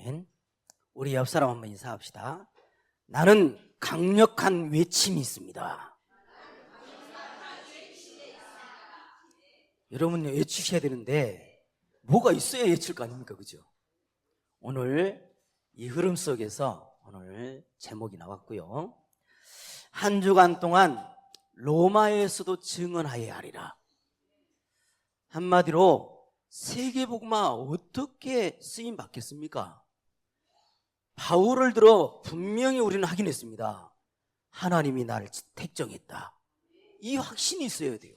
아멘. 우리 옆 사람 한번 인사합시다. 나는 강력한 외침이 있습니다. 여러분 외치셔야 되는데 뭐가 있어야 외칠 거 아닙니까? 그죠? 오늘 이 흐름 속에서 오늘 제목이 나왔고요. 한 주간 동안 로마에서도 증언하여야 하리라. 한마디로 세계복음화 어떻게 쓰임 받겠습니까? 바울을 들어 분명히 우리는 확인했습니다. 하나님이 나를 택정했다. 이 확신이 있어야 돼요.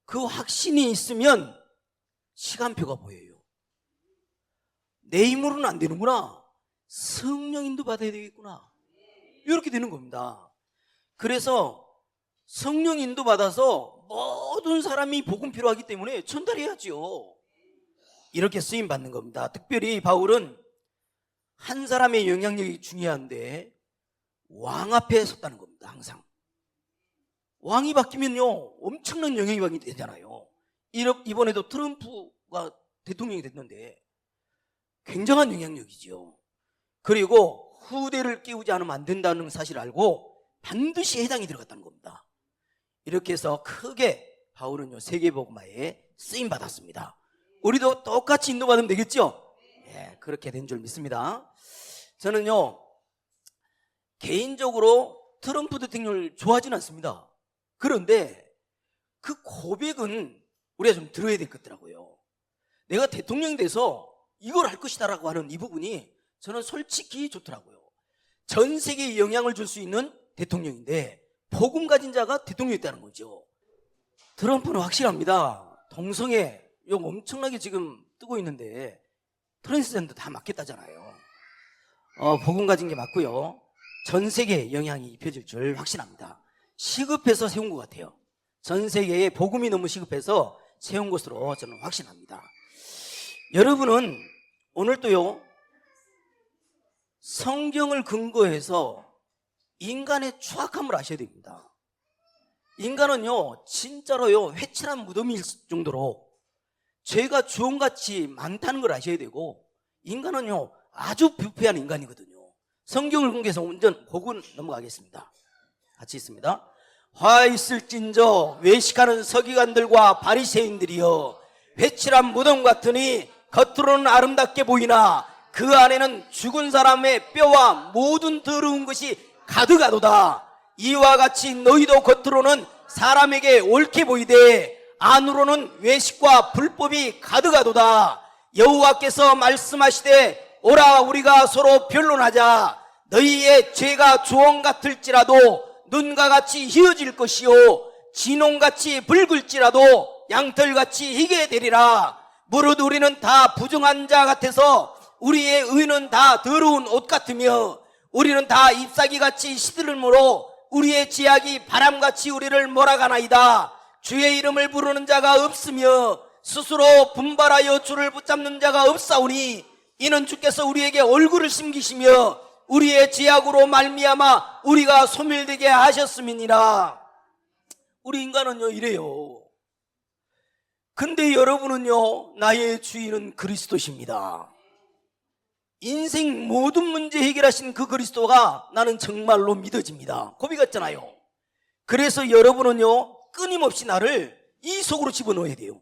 그 확신이 있으면 시간표가 보여요. 내 힘으로는 안 되는구나. 성령 인도 받아야 되겠구나. 이렇게 되는 겁니다. 그래서 성령 인도 받아서 모든 사람이 복음 필요하기 때문에 전달해야죠. 이렇게 쓰임 받는 겁니다. 특별히 바울은 한 사람의 영향력이 중요한데 왕 앞에 섰다는 겁니다. 항상 왕이 바뀌면요 엄청난 영향이 되잖아요. 이번에도 트럼프가 대통령이 됐는데 굉장한 영향력이죠. 그리고 후대를 깨우지 않으면 안 된다는 사실을 알고 반드시 해당이 들어갔다는 겁니다. 이렇게 해서 크게 바울은요 세계복음화에 쓰임 받았습니다. 우리도 똑같이 인도받으면 되겠죠? 예, 그렇게 된 줄 믿습니다. 저는요 개인적으로 트럼프 대통령을 좋아하지는 않습니다. 그런데 그 고백은 우리가 좀 들어야 될 것 같더라고요. 내가 대통령이 돼서 이걸 할 것이다라고 하는 이 부분이 저는 솔직히 좋더라고요. 전 세계에 영향을 줄 수 있는 대통령인데 복음 가진 자가 대통령이었다는 거죠. 트럼프는 확실합니다. 동성애 욕 엄청나게 지금 뜨고 있는데 트랜스젠더 다 맞겠다잖아요. 복음 가진 게 맞고요. 전 세계에 영향이 입혀질 줄 확신합니다. 시급해서 세운 것 같아요. 전 세계에 복음이 너무 시급해서 세운 것으로 저는 확신합니다. 여러분은 오늘도요 성경을 근거해서 인간의 추악함을 아셔야 됩니다. 인간은요 진짜로요 회칠한 무덤일 정도로 죄가 주홍같이 많다는 걸 아셔야 되고 인간은요 아주 부패한 인간이거든요. 성경을 근거해서 완전 보고 넘어가겠습니다. 같이 있습니다. 화 있을진저 외식하는 서기관들과 바리새인들이여 회칠한 무덤 같으니 겉으로는 아름답게 보이나 그 안에는 죽은 사람의 뼈와 모든 더러운 것이 가득하도다. 이와 같이 너희도 겉으로는 사람에게 옳게 보이되 안으로는 외식과 불법이 가득하도다. 여호와께서 말씀하시되 오라 우리가 서로 변론하자. 너희의 죄가 주홍 같을지라도 눈과 같이 희어질 것이요 진홍같이 붉을지라도 양털같이 희게 되리라. 무릇 우리는 다 부정한 자 같아서 우리의 의는 다 더러운 옷 같으며 우리는 다 잎사귀같이 시들므로 우리의 지약이 바람같이 우리를 몰아가나이다. 주의 이름을 부르는 자가 없으며 스스로 분발하여 주를 붙잡는 자가 없사오니 이는 주께서 우리에게 얼굴을 숨기시며 우리의 지약으로 말미암아 우리가 소멸되게 하셨음이니라. 우리 인간은요 이래요. 근데 여러분은요 나의 주인은 그리스도십니다. 인생 모든 문제 해결하신 그 그리스도가 나는 정말로 믿어집니다. 고비 같잖아요. 그래서 여러분은요 끊임없이 나를 이 속으로 집어넣어야 돼요.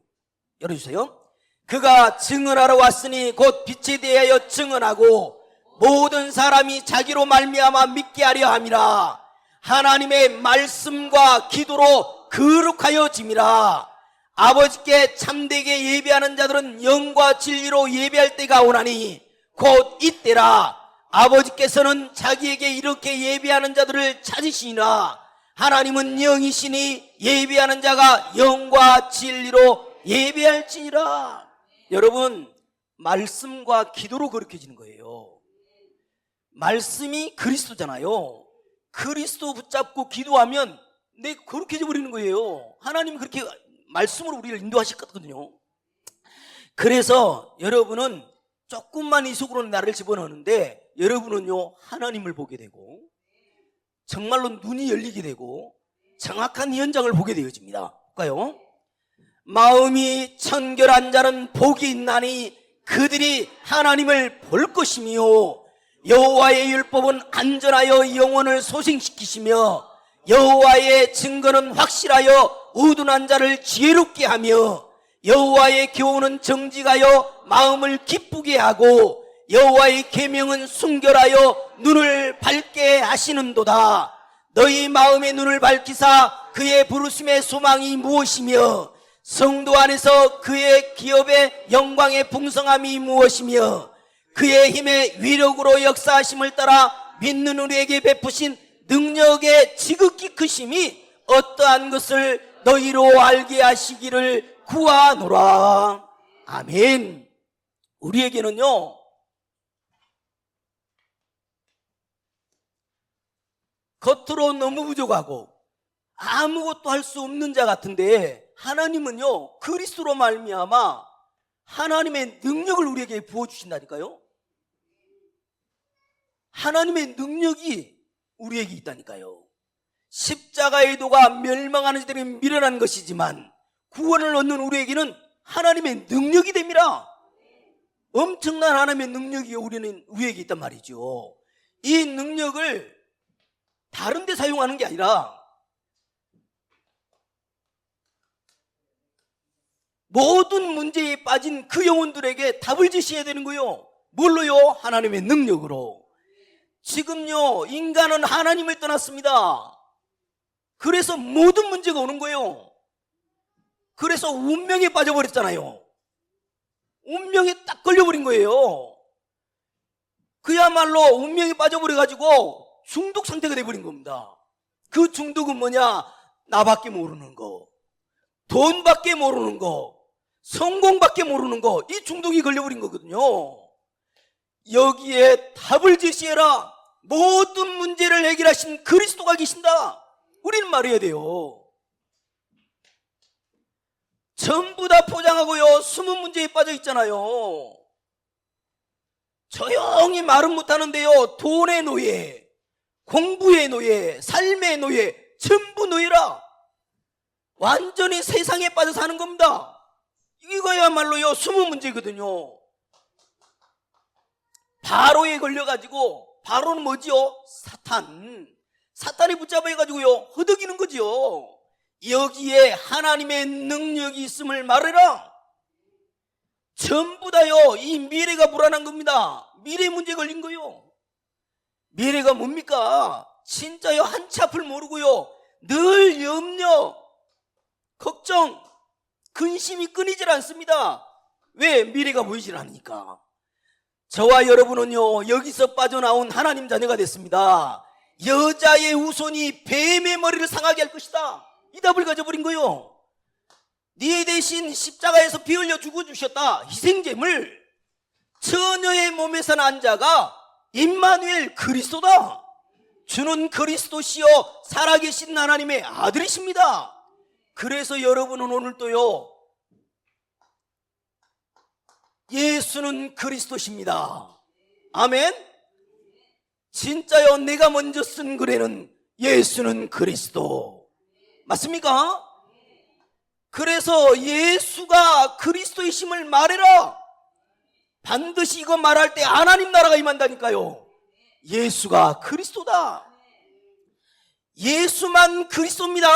열어주세요. 그가 증언하러 왔으니 곧 빛에 대하여 증언하고 모든 사람이 자기로 말미암아 믿게 하려 함이라. 하나님의 말씀과 기도로 거룩하여 짐이라. 아버지께 참되게 예배하는 자들은 영과 진리로 예배할 때가 오나니 곧 이때라. 아버지께서는 자기에게 이렇게 예배하는 자들을 찾으시니라. 하나님은 영이시니 예배하는 자가 영과 진리로 예배할지니라. 여러분 말씀과 기도로 거룩해지는 거예요. 말씀이 그리스도잖아요. 그리스도 붙잡고 기도하면 내 거룩해져 버리는 거예요. 하나님이 그렇게 말씀으로 우리를 인도하셨거든요. 그래서 여러분은 조금만 이 속으로 나를 집어넣는데 여러분은요 하나님을 보게 되고 정말로 눈이 열리게 되고 정확한 현장을 보게 되어집니다. 볼까요? 마음이 청결한 자는 복이 있나니 그들이 하나님을 볼 것이며 여호와의 율법은 안전하여 영혼을 소생시키시며 여호와의 증거는 확실하여 우둔한 자를 지혜롭게 하며 여호와의 교훈은 정직하여 마음을 기쁘게 하고 여호와의 계명은 순결하여 눈을 밝게 하시는도다. 너희 마음의 눈을 밝히사 그의 부르심의 소망이 무엇이며 성도 안에서 그의 기업의 영광의 풍성함이 무엇이며 그의 힘의 위력으로 역사하심을 따라 믿는 우리에게 베푸신 능력의 지극히 크심이 어떠한 것을 너희로 알게 하시기를 구하노라. 아멘. 우리에게는요, 겉으로 너무 부족하고 아무것도 할 수 없는 자 같은데 하나님은요, 그리스도로 말미암아 하나님의 능력을 우리에게 부어주신다니까요. 하나님의 능력이 우리에게 있다니까요. 십자가의 도가 멸망하는 자들이 미련한 것이지만 구원을 얻는 우리에게는 하나님의 능력이 됩니다. 엄청난 하나님의 능력이 우리에게 있단 말이죠. 이 능력을 다른 데 사용하는 게 아니라 모든 문제에 빠진 그 영혼들에게 답을 제시해야 되는 거예요. 뭘로요? 하나님의 능력으로. 지금요, 인간은 하나님을 떠났습니다. 그래서 모든 문제가 오는 거예요. 그래서 운명에 빠져버렸잖아요. 운명에 딱 걸려버린 거예요. 그야말로 운명에 빠져버려가지고 중독 상태가 돼버린 겁니다. 그 중독은 뭐냐? 나밖에 모르는 거, 돈밖에 모르는 거, 성공밖에 모르는 거, 이 중독이 걸려버린 거거든요. 여기에 답을 제시해라. 모든 문제를 해결하신 그리스도가 계신다. 우리는 말해야 돼요. 전부 다 포장하고요, 숨은 문제에 빠져 있잖아요. 조용히 말은 못하는데요, 돈의 노예, 공부의 노예, 삶의 노예, 전부 노예라. 완전히 세상에 빠져 사는 겁니다. 이거야말로요, 숨은 문제거든요. 바로에 걸려가지고, 바로는 뭐지요? 사탄이 붙잡아가지고요, 허덕이는 거지요. 여기에 하나님의 능력이 있음을 말해라. 전부 다요, 이 미래가 불안한 겁니다. 미래 문제 걸린 거요. 미래가 뭡니까? 진짜요, 한치 앞을 모르고요, 늘 염려, 걱정, 근심이 끊이질 않습니다. 왜? 미래가 보이질 않으니까. 저와 여러분은요, 여기서 빠져나온 하나님 자녀가 됐습니다. 여자의 후손이 뱀의 머리를 상하게 할 것이다. 이 답을 가져버린 거요. 네 대신 십자가에서 피 흘려 죽어주셨다. 희생제물. 처녀의 몸에서 난 자가 임마누엘 그리스도다. 주는 그리스도시요 살아계신 하나님의 아들이십니다. 그래서 여러분은 오늘도요, 예수는 그리스도십니다. 아멘. 진짜요, 내가 먼저 쓴 글에는 예수는 그리스도 맞습니까? 그래서 예수가 그리스도이심을 말해라. 반드시 이거 말할 때 하나님 나라가 임한다니까요. 예수가 그리스도다. 예수만 그리스도입니다.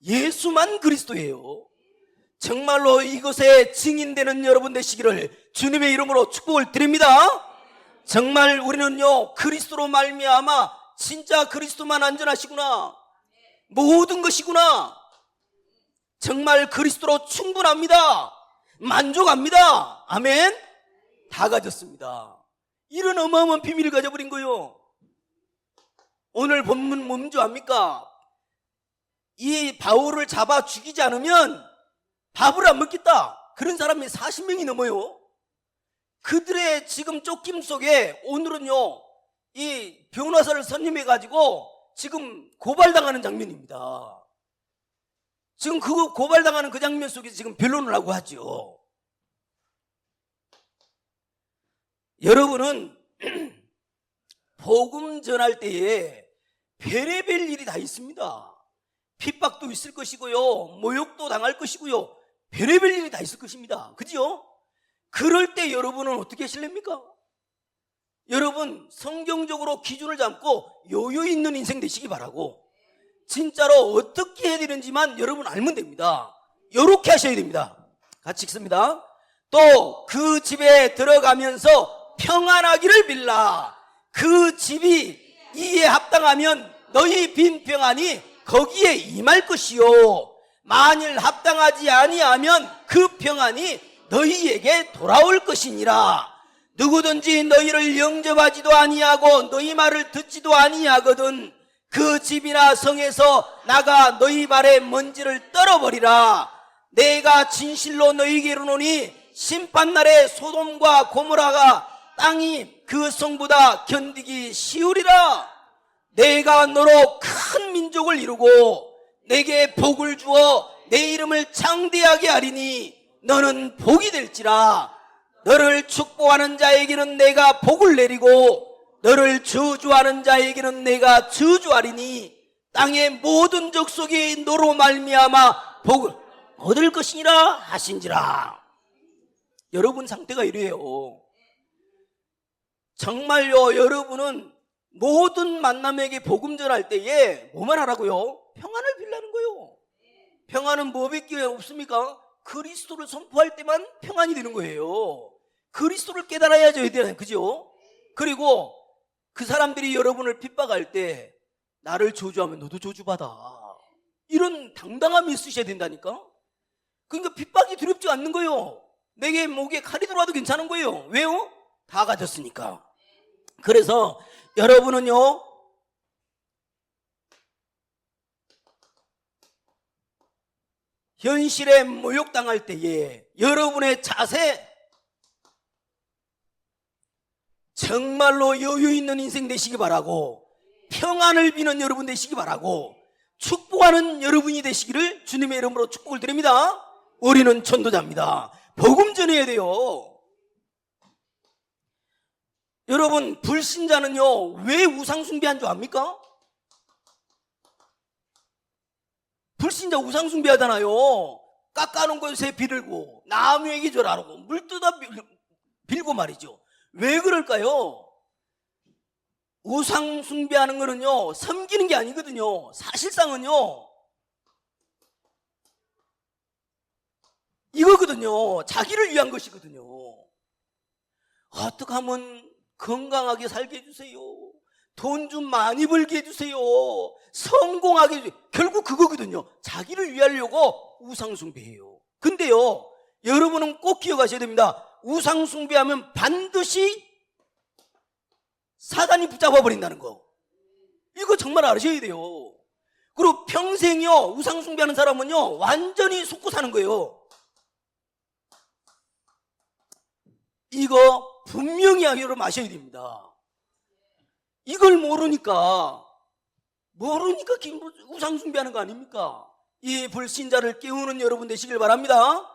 예수만 그리스도예요. 정말로 이것에 증인되는 여러분 되시기를 주님의 이름으로 축복을 드립니다. 정말 우리는요, 그리스도로 말미암아 진짜 그리스도만 안전하시구나, 모든 것이구나, 정말 그리스도로 충분합니다, 만족합니다. 아멘. 다 가졌습니다. 이런 어마어마한 비밀을 가져버린 거예요. 오늘 본문 뭔지 압니까? 이 바울을 잡아 죽이지 않으면 밥을 안 먹겠다, 그런 사람이 40명이 넘어요. 그들의 지금 쫓김 속에 오늘은요, 이 변호사를 선임해가지고 지금 고발당하는 장면입니다. 지금 그 고발당하는 그 장면 속에서 지금 변론을 하고 하죠. 여러분은 복음 전할 때에 별의별 일이 다 있습니다. 핍박도 있을 것이고요, 모욕도 당할 것이고요, 별의별 일이 다 있을 것입니다. 그죠? 그럴 때 여러분은 어떻게 하실랍니까? 여러분 성경적으로 기준을 잡고 여유 있는 인생 되시기 바라고, 진짜로 어떻게 해야 되는지만 여러분 알면 됩니다. 요렇게 하셔야 됩니다. 같이 읽습니다. 또 그 집에 들어가면서 평안하기를 빌라. 그 집이 이에 합당하면 너희 빈 평안이 거기에 임할 것이요, 만일 합당하지 아니하면 그 평안이 너희에게 돌아올 것이니라. 누구든지 너희를 영접하지도 아니하고 너희 말을 듣지도 아니하거든 그 집이나 성에서 나가 너희 발에 먼지를 떨어버리라. 내가 진실로 너희에게 이르노니 심판날에 소돔과 고모라가 땅이 그 성보다 견디기 쉬우리라. 내가 너로 큰 민족을 이루고 내게 복을 주어 내 이름을 창대하게 하리니 너는 복이 될지라. 너를 축복하는 자에게는 내가 복을 내리고 너를 저주하는 자에게는 내가 저주하리니 땅의 모든 족속이 너로 말미암아 복을 얻을 것이니라 하신지라. 여러분 상태가 이래요. 정말요, 여러분은 모든 만남에게 복음 전할 때에 뭐만 하라고요? 평안을 빌라는 거예요. 평안은 뭐밖에 없습니까? 그리스도를 선포할 때만 평안이 되는 거예요. 그리스도를 깨달아야죠, 그죠? 그리고 그 사람들이 여러분을 핍박할 때 나를 저주하면 너도 저주받아, 이런 당당함이 있으셔야 된다니까. 그러니까 핍박이 두렵지 않는 거예요. 내게 목에 칼이 들어와도 괜찮은 거예요. 왜요? 다 가졌으니까. 그래서 여러분은요, 현실에 모욕당할 때에 여러분의 자세, 정말로 여유 있는 인생 되시기 바라고, 평안을 비는 여러분 되시기 바라고, 축복하는 여러분이 되시기를 주님의 이름으로 축복을 드립니다. 우리는 전도자입니다. 복음 전해야 돼요. 여러분, 불신자는요 왜 우상 숭배한 줄 압니까? 불신자 우상 숭배하잖아요. 깎아놓은 것에 비들고 나무에게 절하고 물 뜯어 빌고 말이죠. 왜 그럴까요? 우상 숭배하는 거는요 섬기는 게 아니거든요. 사실상은요 이거거든요. 자기를 위한 것이거든요. 어떻게 하면 건강하게 살게 해주세요, 돈 좀 많이 벌게 해주세요, 성공하게 해주세요. 결국 그거거든요. 자기를 위하려고 우상숭배해요. 근데요 여러분은 꼭 기억하셔야 됩니다. 우상숭배하면 반드시 사단이 붙잡아 버린다는 거, 이거 정말 아셔야 돼요. 그리고 평생요 우상숭배하는 사람은요 완전히 속고 사는 거예요. 이거 분명히 여러분 아셔야 됩니다. 이걸 모르니까 우상숭배하는 거 아닙니까? 이 불신자를 깨우는 여러분 되시길 바랍니다.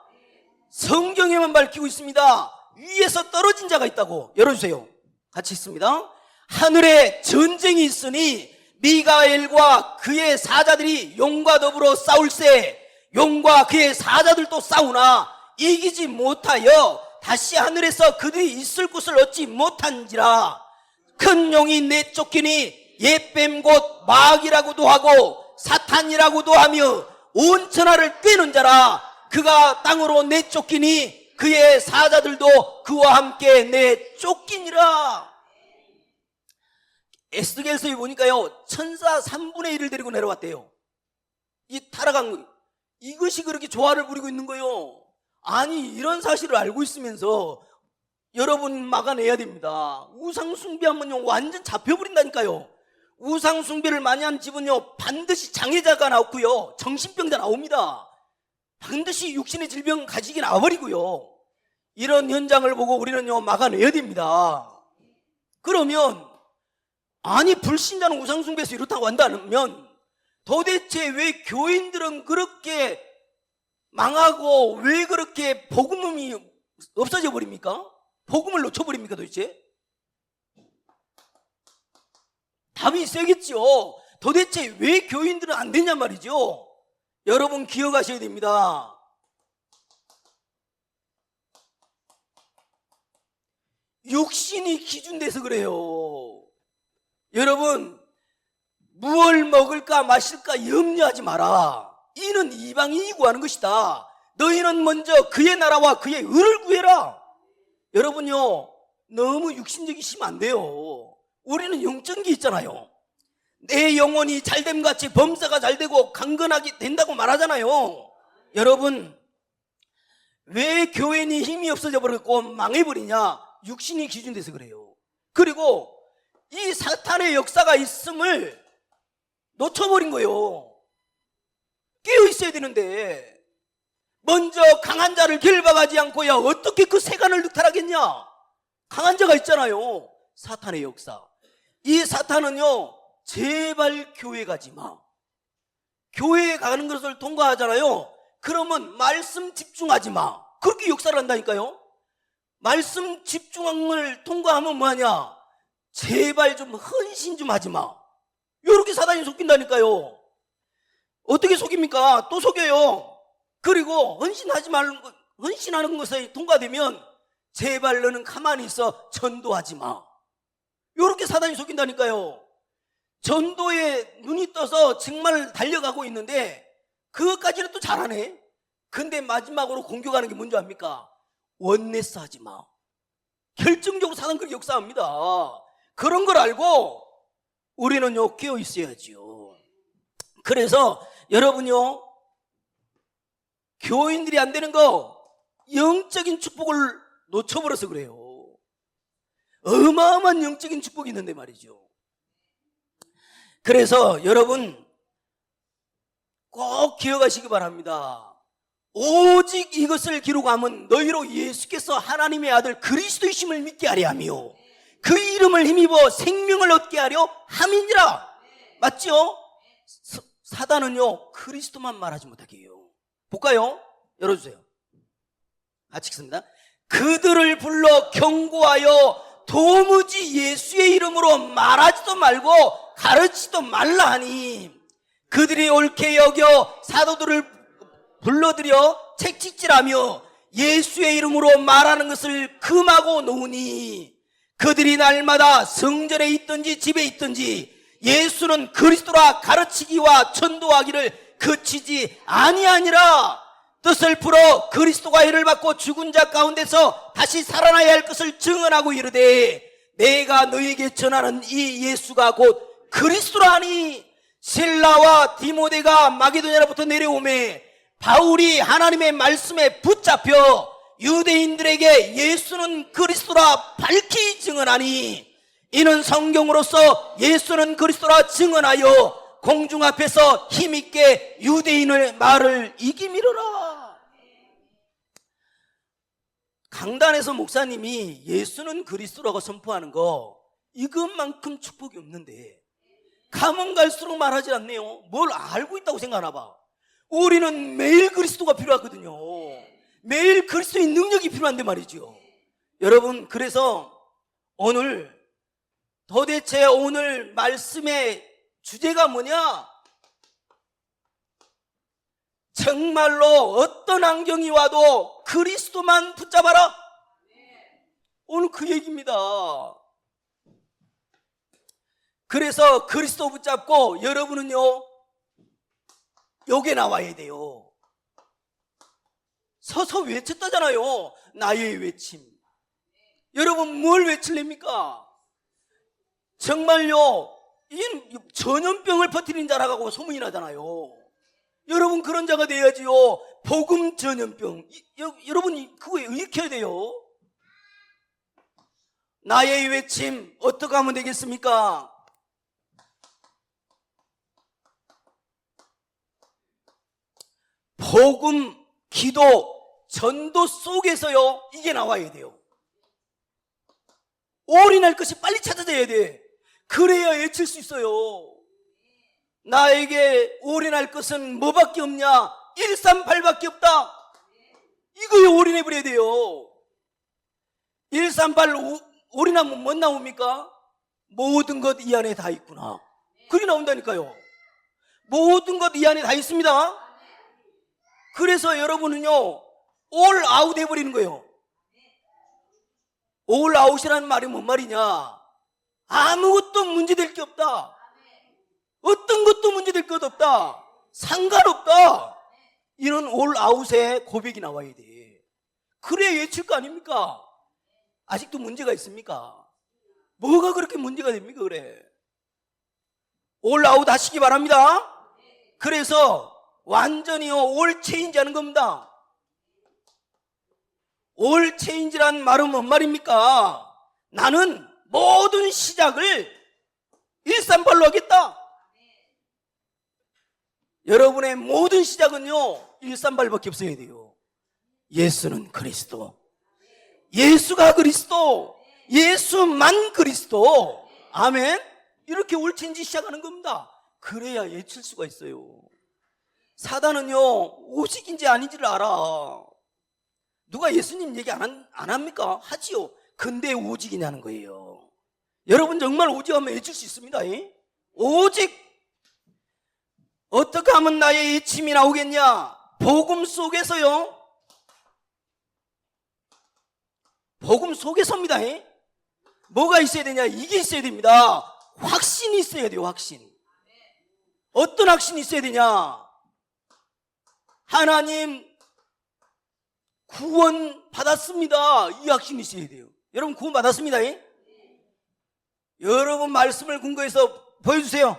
성경에만 밝히고 있습니다. 위에서 떨어진 자가 있다고. 열어주세요. 같이 있습니다. 하늘에 전쟁이 있으니 미가엘과 그의 사자들이 용과 더불어 싸울세. 용과 그의 사자들도 싸우나 이기지 못하여 다시 하늘에서 그들이 있을 곳을 얻지 못한지라. 큰 용이 내쫓기니 옛뱀 곧 마귀라고도 하고 사탄이라고도 하며 온 천하를 꿰는 자라. 그가 땅으로 내쫓기니 그의 사자들도 그와 함께 내쫓기니라. 에스겔서에 보니까요 천사 3분의 1을 데리고 내려왔대요. 이 타락한 거, 이것이 그렇게 조화를 부리고 있는 거예요. 아니 이런 사실을 알고 있으면서 여러분 막아내야 됩니다. 우상숭배하면요 완전 잡혀버린다니까요. 우상숭배를 많이 한 집은요 반드시 장애자가 나오고요 정신병자 나옵니다. 반드시 육신의 질병 가지게 나와버리고요. 이런 현장을 보고 우리는요 막아내야 됩니다. 그러면 아니 불신자는 우상숭배에서 이렇다고 한다면 도대체 왜 교인들은 그렇게 망하고 왜 그렇게 복음이 없어져 버립니까? 복음을 놓쳐버립니까 도대체? 답이 있어야겠죠. 도대체 왜 교인들은 안 되냐 말이죠. 여러분 기억하셔야 됩니다. 육신이 기준돼서 그래요. 여러분, 무얼 먹을까 마실까 염려하지 마라. 이는 이방인이 구하는 것이다. 너희는 먼저 그의 나라와 그의 의를 구해라. 여러분요, 너무 육신적이시면 안 돼요. 우리는 영적인 게 있잖아요. 내 영혼이 잘됨 같이 범사가 잘되고 강건하게 된다고 말하잖아요. 여러분, 왜 교회는 힘이 없어져 버렸고 망해버리냐? 육신이 기준돼서 그래요. 그리고 이 사탄의 역사가 있음을 놓쳐버린 거예요. 깨어 있어야 되는데 먼저 강한 자를 결박하지 않고야 어떻게 그 세간을 늑탈하겠냐? 강한 자가 있잖아요. 사탄의 역사. 이 사탄은요, 제발 교회 가지 마. 교회에 가는 것을 통과하잖아요. 그러면 말씀 집중하지 마. 그렇게 역사를 한다니까요. 말씀 집중을 통과하면 뭐하냐? 제발 좀 헌신 좀 하지 마. 이렇게 사단이 속인다니까요. 어떻게 속입니까? 또 속여요. 그리고 헌신하는 것에 통과되면 제발 너는 가만히 있어, 전도하지 마. 이렇게 사단이 속인다니까요. 전도에 눈이 떠서 정말 달려가고 있는데 그것까지는 또 잘하네. 근데 마지막으로 공격하는 게 뭔지 압니까? 원네스 하지 마. 결정적으로 사단 그렇게 역사합니다. 그런 걸 알고 우리는요, 깨어 있어야지요. 그래서 여러분요, 교인들이 안 되는 거 영적인 축복을 놓쳐버려서 그래요. 어마어마한 영적인 축복이 있는데 말이죠. 그래서 여러분 꼭 기억하시기 바랍니다. 오직 이것을 기록하면 너희로 예수께서 하나님의 아들 그리스도이심을 믿게 하려 하며 그 이름을 힘입어 생명을 얻게 하려 함이니라. 맞죠? 사단은요, 그리스도만 말하지 못하게 해요. 볼까요? 열어주세요. 같이 읽습니다. 그들을 불러 경고하여 도무지 예수의 이름으로 말하지도 말고 가르치지도 말라 하니 그들이 옳게 여겨 사도들을 불러들여 책찍질하며 예수의 이름으로 말하는 것을 금하고 놓으니 그들이 날마다 성전에 있든지 집에 있든지 예수는 그리스도라 가르치기와 전도하기를 그치지 아니하니라. 뜻을 풀어 그리스도가 해를 받고 죽은 자 가운데서 다시 살아나야 할 것을 증언하고 이르되 내가 너에게 전하는 이 예수가 곧 그리스도라 하니 실라와 디모데가 마게도냐로부터 내려오매 바울이 하나님의 말씀에 붙잡혀 유대인들에게 예수는 그리스도라 밝히 증언하니 이는 성경으로서 예수는 그리스도라 증언하여 공중 앞에서 힘있게 유대인의 말을 이기미르라. 강단에서 목사님이 예수는 그리스도라고 선포하는 거 이것만큼 축복이 없는데 가면 갈수록 말하지 않네요. 뭘 알고 있다고 생각하나 봐. 우리는 매일 그리스도가 필요하거든요. 매일 그리스도의 능력이 필요한데 말이죠. 여러분, 그래서 도대체 오늘 말씀의 주제가 뭐냐? 정말로 어떤 환경이 와도 그리스도만 붙잡아라. 오늘 그 얘기입니다. 그래서 그리스도 붙잡고 여러분은요, 여기에 나와야 돼요. 서서 외쳤다잖아요. 나의 외침. 여러분 뭘 외칠랍니까? 정말요, 이 전염병을 퍼뜨린 자라고 소문이 나잖아요. 여러분 그런 자가 돼야지요. 복음 전염병. 여러분 그거 익혀야 돼요. 나의 외침 어떻게 하면 되겠습니까? 복음, 기도, 전도 속에서요, 이게 나와야 돼요. 올인할 것이 빨리 찾아져야 돼. 그래야 외칠 수 있어요. 나에게 올인할 것은 뭐밖에 없냐? 138밖에 없다. 이거에 올인해버려야 돼요. 138 올인하면 뭐 나옵니까? 모든 것 이 안에 다 있구나. 그게 나온다니까요. 모든 것 이 안에 다 있습니다. 그래서 여러분은요, 올 아웃 해버리는 거예요. 올 아웃이라는 말이 뭔 말이냐? 아무것도 문제될 게 없다. 어떤 것도 문제될 것 없다. 상관없다. 이런 올 아웃의 고백이 나와야 돼. 그래야 외칠 거 아닙니까? 아직도 문제가 있습니까? 뭐가 그렇게 문제가 됩니까? 그래. 올 아웃 하시기 바랍니다. 그래서 완전히요 올 체인지 하는 겁니다. 올 체인지란 말은 뭔 말입니까? 나는 모든 시작을 일산발로 하겠다. 여러분의 모든 시작은요 일산발밖에 없어야 돼요. 예수는 그리스도, 예수가 그리스도, 예수만 그리스도. 아멘. 이렇게 올 체인지 시작하는 겁니다. 그래야 외칠 수가 있어요. 사단은요 오직인지 아닌지를 알아. 누가 예수님 얘기 안 합니까? 하지요. 근데 오직이냐는 거예요. 여러분 정말 오직하면 외칠 수 있습니다. 오직. 어떻게 하면 나의 외침이 나오겠냐? 복음 속에서요. 복음 속에서입니다. 뭐가 있어야 되냐? 이게 있어야 됩니다. 확신이 있어야 돼요. 확신. 어떤 확신이 있어야 되냐? 하나님 구원 받았습니다. 이 확신이 있어야 돼요. 여러분 구원 받았습니다. 여러분 말씀을 근거해서 보여주세요.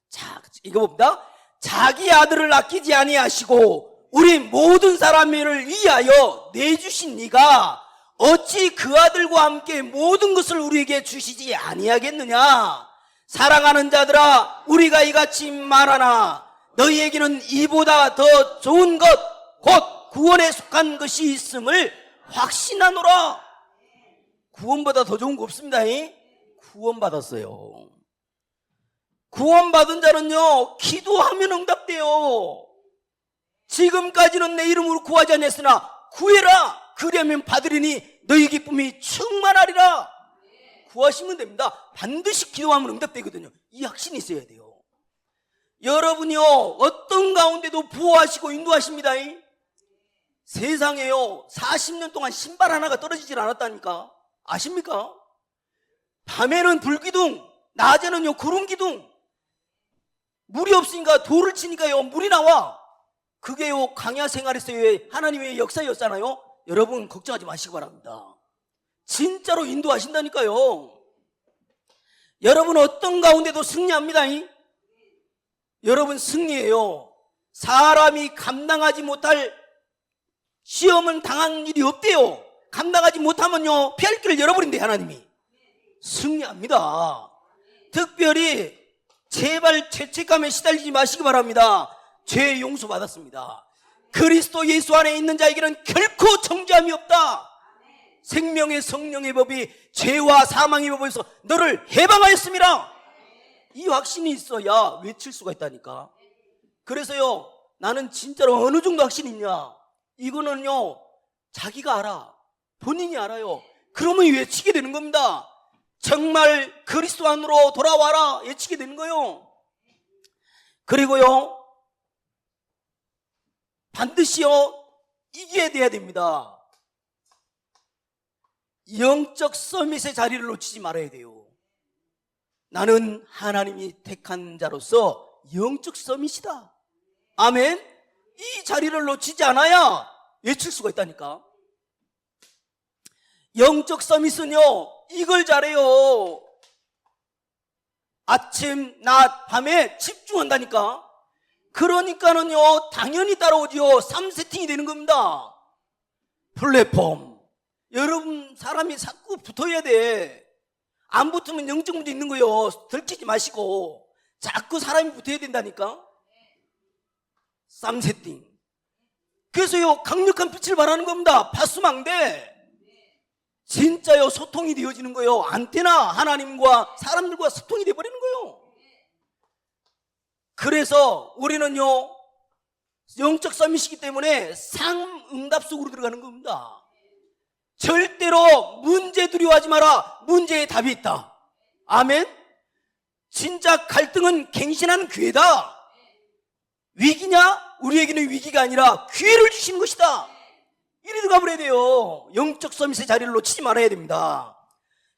자, 이거 봅니다. 자기 아들을 아끼지 아니하시고 우리 모든 사람을 위하여 내주신 이가 어찌 그 아들과 함께 모든 것을 우리에게 주시지 아니하겠느냐? 사랑하는 자들아, 우리가 이같이 말하나 너희에게는 이보다 더 좋은 것, 곧 구원에 속한 것이 있음을 확신하노라. 구원보다 더 좋은 거 없습니다. 구원받았어요. 구원받은 자는요 기도하면 응답돼요. 지금까지는 내 이름으로 구하지 않았으나 구해라. 그리하면 받으리니 너희 기쁨이 충만하리라. 구하시면 됩니다. 반드시 기도하면 응답되거든요. 이 확신이 있어야 돼요. 여러분이요 어떤 가운데도 보호하시고 인도하십니다. 세상에요 40년 동안 신발 하나가 떨어지질 않았다니까. 아십니까? 밤에는 불기둥, 낮에는요 구름기둥. 물이 없으니까 돌을 치니까요 물이 나와. 그게요 강야 생활에서의 하나님의 역사였잖아요. 여러분 걱정하지 마시기 바랍니다. 진짜로 인도하신다니까요. 여러분 어떤 가운데도 승리합니다. 여러분 승리해요. 사람이 감당하지 못할 시험은 당한 일이 없대요. 감당하지 못하면요 피할 길을 열어버린대 하나님이. 승리합니다. 특별히 제발 죄책감에 시달리지 마시기 바랍니다. 죄 용서 받았습니다. 그리스도 예수 안에 있는 자에게는 결코 정죄함이 없다. 생명의 성령의 법이 죄와 사망의 법에서 너를 해방하였습니다. 이 확신이 있어야 외칠 수가 있다니까. 그래서요 나는 진짜로 어느 정도 확신이 있냐, 이거는요 자기가 알아. 본인이 알아요. 그러면 외치게 되는 겁니다. 정말 그리스도 안으로 돌아와라 외치게 되는 거예요. 그리고요 반드시요 이겨야 돼야 됩니다. 영적 서밋의 자리를 놓치지 말아야 돼요. 나는 하나님이 택한 자로서 영적 서밋이다. 아멘. 이 자리를 놓치지 않아야 외칠 수가 있다니까. 영적 서밋은요 이걸 잘해요. 아침, 낮, 밤에 집중한다니까. 그러니까는요 당연히 따라오지요. 3세팅이 되는 겁니다. 플랫폼. 여러분 사람이 자꾸 붙어야 돼. 안 붙으면 영적 문제 있는 거예요. 들키지 마시고 자꾸 사람이 붙어야 된다니까. 3세팅. 그래서요 강력한 빛을 발하는 겁니다. 파수망대. 진짜요 소통이 되어지는 거예요. 안테나. 하나님과 사람들과 소통이 되어버리는 거예요. 그래서 우리는요 영적 서밋이기 때문에 상응답 속으로 들어가는 겁니다. 절대로 문제 두려워하지 마라. 문제에 답이 있다. 아멘. 진짜 갈등은 갱신하는 기회다. 위기냐? 우리에게는 위기가 아니라 기회를 주시는 것이다. 이리 들어가 버려야 돼요. 영적 서밋의 자리를 놓치지 말아야 됩니다.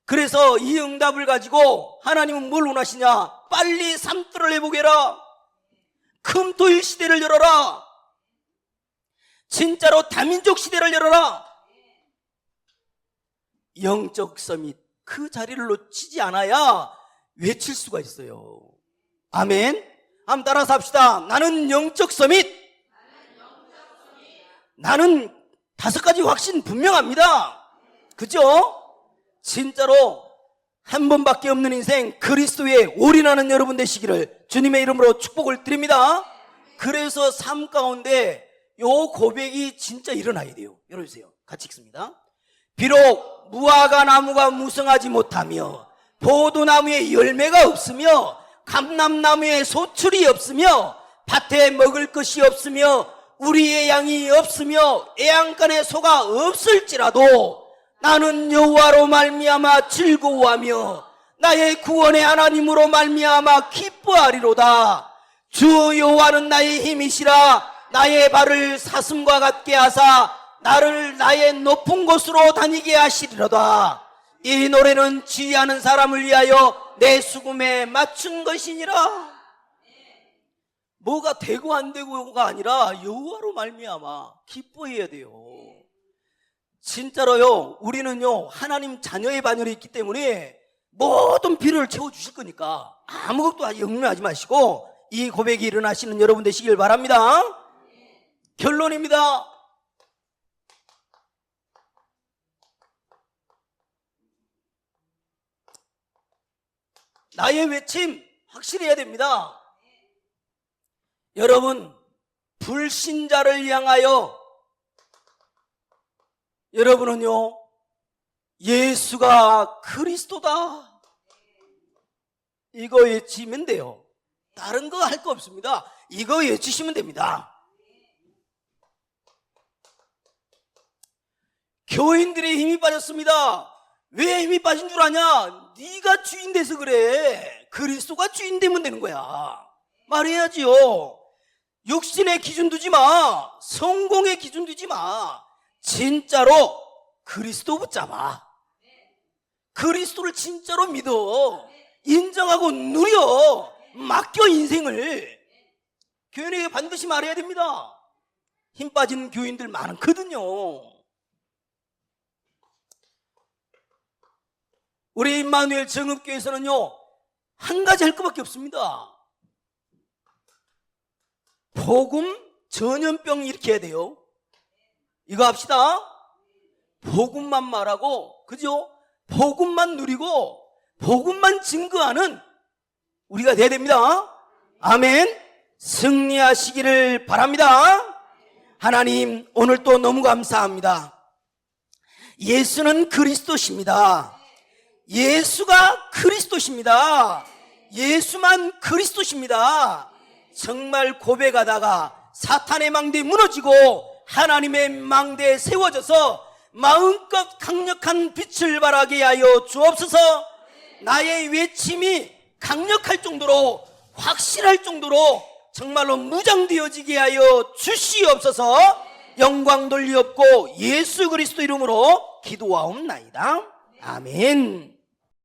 그래서 이 응답을 가지고 하나님은 뭘 원하시냐? 빨리 산불을 내보게라. 금토일 시대를 열어라. 진짜로 다민족 시대를 열어라. 영적 서밋, 그 자리를 놓치지 않아야 외칠 수가 있어요. 아멘. 한번 따라서 합시다. 나는 영적 서밋. 나는 5가지 확신 분명합니다. 그죠? 진짜로 한 번밖에 없는 인생 그리스도에 올인하는 여러분 되시기를 주님의 이름으로 축복을 드립니다. 그래서 삶 가운데 요 고백이 진짜 일어나야 돼요. 열어주세요. 같이 읽습니다. 비록 무화과 나무가 무성하지 못하며 포도나무에 열매가 없으며 감람나무에 소출이 없으며 밭에 먹을 것이 없으며 우리의 양이 없으며 애양간에 소가 없을지라도 나는 여호와로 말미암아 즐거워하며 나의 구원의 하나님으로 말미암아 기뻐하리로다. 주 여호와는 나의 힘이시라. 나의 발을 사슴과 같게 하사 나를 나의 높은 곳으로 다니게 하시리로다. 이 노래는 지휘하는 사람을 위하여 내 수금에 맞춘 것이니라. 뭐가 되고 안 되고가 아니라 여호와로 말미암아 기뻐해야 돼요. 진짜로요, 우리는요 하나님 자녀의 반열에 있기 때문에 모든 필요를 채워주실 거니까 아무것도 염려하지 마시고 이 고백이 일어나시는 여러분 되시길 바랍니다. 결론입니다. 나의 외침 확실해야 됩니다. 여러분, 불신자를 향하여 여러분은요 예수가 그리스도다 이거 외치면 돼요. 다른 거 할 거 없습니다. 이거 외치시면 됩니다. 교인들의 힘이 빠졌습니다. 왜 힘이 빠진 줄 아냐? 네가 주인 돼서 그래. 그리스도가 주인 되면 되는 거야. 말해야지요. 육신의 기준 두지 마. 성공의 기준 두지 마. 진짜로 그리스도 붙잡아. 그리스도를 진짜로 믿어. 인정하고 누려. 맡겨 인생을. 교인에게 반드시 말해야 됩니다. 힘 빠진 교인들 많거든요. 우리 임마누엘 정읍교회에서는요 한 가지 할 것밖에 없습니다. 복음 전염병 일으켜야 돼요. 이거 합시다. 복음만 말하고, 그죠? 복음만 누리고 복음만 증거하는 우리가 돼야 됩니다. 아멘. 승리하시기를 바랍니다. 하나님, 오늘 또 너무 감사합니다. 예수는 그리스도십니다. 예수가 그리스도십니다. 예수만 그리스도십니다. 정말 고백하다가 사탄의 망대에 무너지고 하나님의 망대에 세워져서 마음껏 강력한 빛을 발하게 하여 주옵소서. 나의 외침이 강력할 정도로, 확실할 정도로 정말로 무장되어지게 하여 주시옵소서. 영광 돌리옵고 예수 그리스도 이름으로 기도하옵나이다. 아멘.